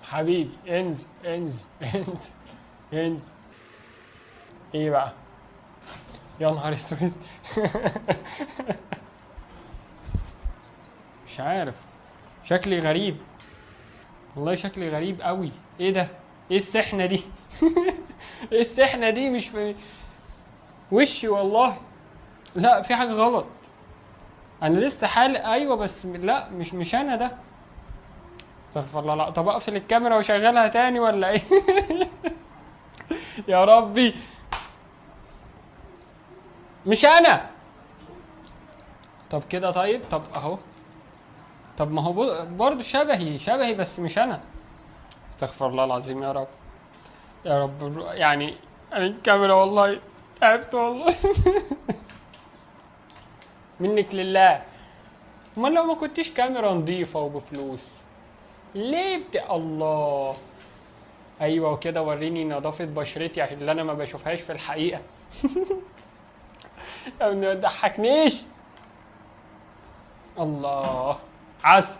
حبيبي انزل انزل انزل انزل. ايه بقى؟ يا نهار اسود. مش عارف، شكلي غريب والله، شكلي غريب قوي. ايه ده؟ ايه السحنه دي؟ ايه السحنه دي؟ مش في وشي والله. لا في حاجه غلط. انا لسه حالق ايوه، بس لا مش انا ده. استغفر الله. لا طب اقفل الكاميرا واشغلها تاني ولا ايه؟ يا ربي مش انا. طب كده طيب، طب اهو. طب ما هو برضه شبهي بس مش انا. استغفر الله العظيم يا رب. يا رب يعني. انا الكاميرا والله تعبت والله. منك لله. امال لو ما كنتش كاميرا نظيفة وبفلوس ليه الله. ايوه وكده وريني نظافة بشرتي عشان اللي انا ما بشوفهاش في الحقيقة. يا ابني ما تضحكنيش. الله. عسل.